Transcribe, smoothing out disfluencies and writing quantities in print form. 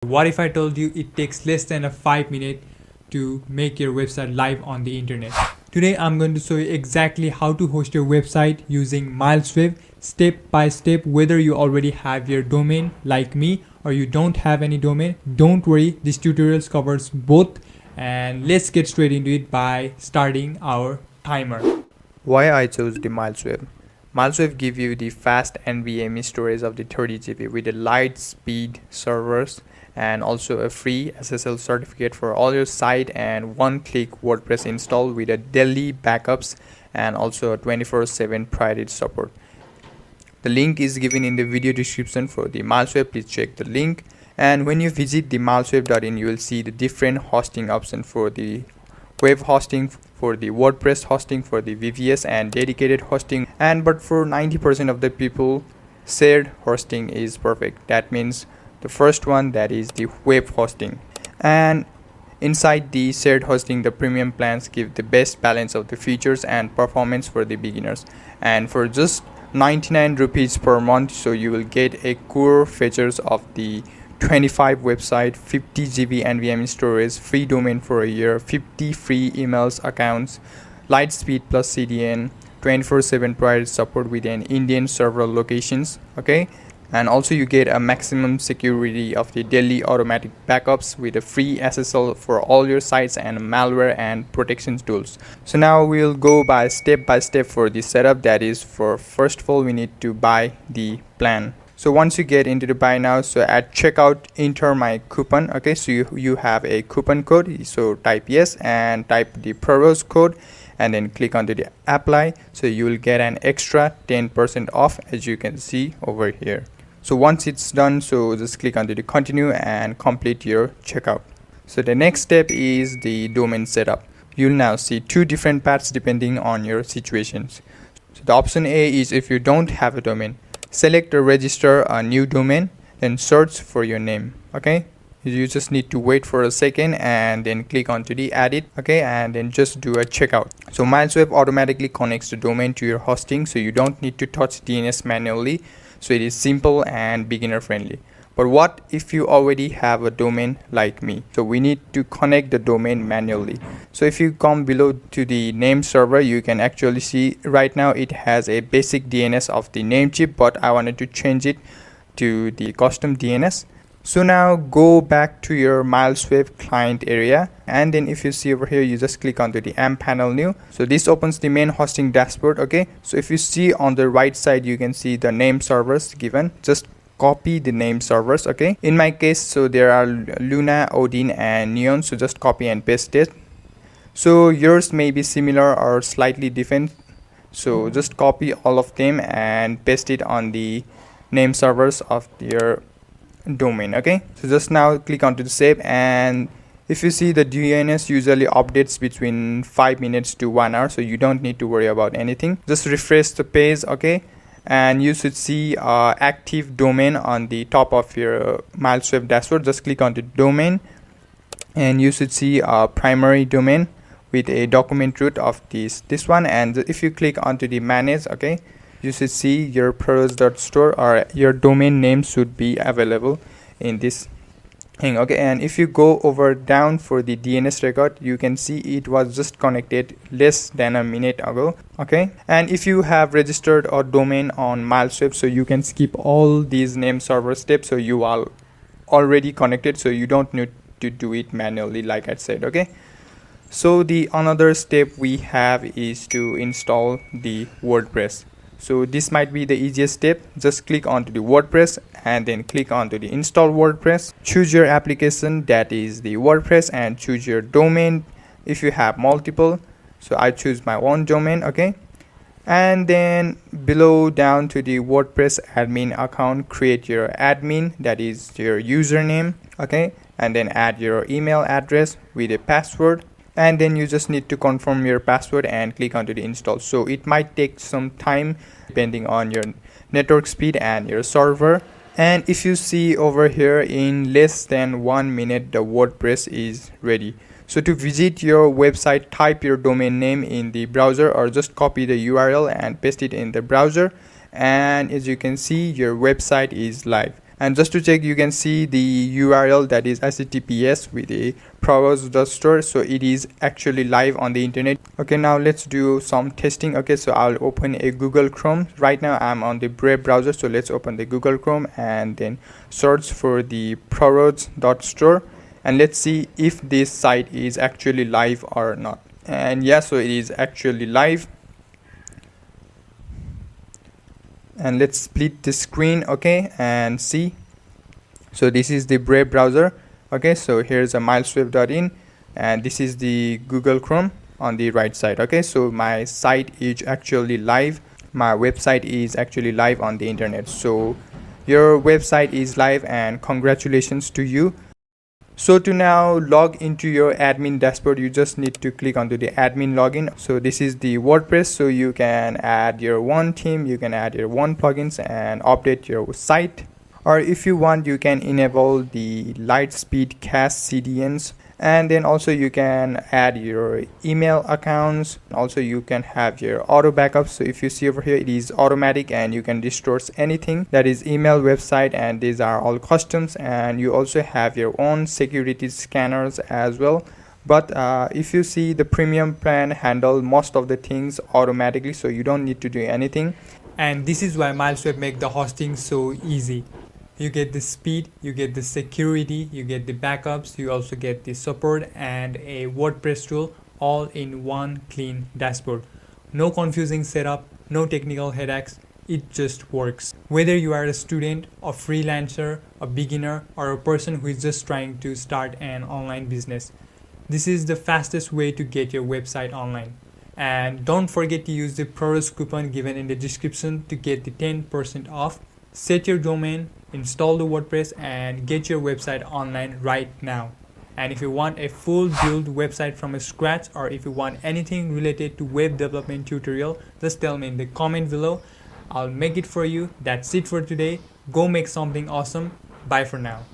What if I told you it takes less than a 5 minutes to make your website live on the internet? Today I'm going to show you exactly how to host your website using MilesWeb step by step. Whether you already have your domain like me or you don't have any domain, don't worry, this tutorial covers both, and let's get straight into it by starting our timer. Why I chose the MilesWeb? MilesWeb give you the fast NVMe storage of the 30 GB with the light speed servers and also a free SSL certificate for all your site and one-click WordPress install with a daily backups and also a 24/7 priority support. The link is given in the video description for the MilesWeb. Please check the link. And when you visit the milesweb.in, you will see the different hosting options for the web hosting, for the WordPress hosting, for the VPS and dedicated hosting. But for 90% of the people, shared hosting is perfect. That means the first one, that is the web hosting. And inside the shared hosting, the premium plans give the best balance of the features and performance for the beginners. And for just 99 rupees per month, so you will get a core features of the 25 website, 50 GB NVMe storage, free domain for a year, 50 free emails accounts, light speed plus CDN, 24/7 priority support with an Indian server locations. Okay, and also you get a maximum security of the daily automatic backups with a free SSL for all your sites and malware and protection tools. So now we'll go by step for the setup. That is, for first of all we need to buy the plan. So once you get into the buy now, so at checkout enter my coupon. Okay, so you have a coupon code, so type yes and type the PROROZ code and then click on the apply. So you will get an extra 10% off, as you can see over here. So once it's done, so just click on the continue and complete your checkout. So the next step is the domain setup. You'll now see two different paths depending on your situations. So the option A is if you don't have a domain. Select or register a new domain, then search for your name. Okay, you just need to wait for a second and then click onto the edit. Okay, and then just do a checkout. So MilesWeb automatically connects the domain to your hosting, so you don't need to touch DNS manually. So it is simple and beginner friendly. But what if you already have a domain like me? So we need to connect the domain manually. So if you come below to the name server, you can actually see right now it has a basic DNS of the Namecheap, but I wanted to change it to the custom DNS. So now go back to your MilesWeb client area, and then if you see over here, you just click onto the AMP panel new. So this opens the main hosting dashboard. Okay, so if you see on the right side, you can see the name servers given. Just copy the name servers. Okay, in my case, so there are Luna, Odin and Neon, so just copy and paste it. So yours may be similar or slightly different, so just copy all of them and paste it on the name servers of your domain. Okay, so just now click onto the save, and if you see, the DNS usually updates between 5 minutes to 1 hour, so you don't need to worry about anything. Just refresh the page. Okay, and you should see active domain on the top of your MilesWeb dashboard. Just click on the domain and you should see a primary domain with a document root of this one. And if you click onto the manage, okay, you should see your PROROZ.store or your domain name should be available in this thing. Okay, and if you go over down for the DNS record, you can see it was just connected less than a minute ago. Okay, and if you have registered a domain on MilesWeb, so you can skip all these name server steps, so you are already connected, so you don't need to do it manually like I said. Okay, so the another step we have is to install the WordPress. So this might be the easiest step. Just click onto the WordPress and then click onto the install WordPress. Choose your application, that is the WordPress, and choose your domain if you have multiple. So I choose my own domain. Okay, and then below down to the WordPress admin account, create your admin, that is your username. Okay, and then add your email address with a password. And then you just need to confirm your password and click onto the install. So it might take some time depending on your network speed and your server. And if you see over here, in less than 1 minute the WordPress is ready. So to visit your website, type your domain name in the browser or just copy the URL and paste it in the browser, and as you can see, your website is live. And just to check, you can see the URL, that is https with a PROROZ.store. So it is actually live on the internet. Okay, now let's do some testing. Okay, so I'll open a Google Chrome. Right now I'm on the Brave browser, so let's open the Google Chrome and then search for the PROROZ.store, and let's see if this site is actually live or not. And yeah, so it is actually live. And let's split the screen, okay, and see. So this is the Brave browser. Okay, so here's a MilesWeb.in, and this is the Google Chrome on the right side. Okay, so my site is actually live. My website is actually live on the internet. So your website is live, and congratulations to you. So to now log into your admin dashboard, you just need to click onto the admin login. So this is the WordPress, so you can add your one theme, you can add your one plugins and update your site. Or if you want, you can enable the light speed cache CDNs, and then also you can add your email accounts. Also you can have your auto backups. So if you see over here, it is automatic, and you can restore anything that is email, website, and these are all customs. And you also have your own security scanners as well. But if you see, the premium plan handle most of the things automatically, so you don't need to do anything. And this is why MilesWeb make the hosting so easy. You get the speed, you get the security, you get the backups, you also get the support and a WordPress tool, all in one clean dashboard. No confusing setup, no technical headaches, it just works. Whether you are a student, a freelancer, a beginner, or a person who is just trying to start an online business, this is the fastest way to get your website online. And don't forget to use the PROROZ coupon given in the description to get the 10% off. Set your domain, install the WordPress, and get your website online right now. And if you want a full build website from scratch, or if you want anything related to web development tutorial, just tell me in the comment below. I'll make it for you. That's it for today. Go make something awesome. Bye for now.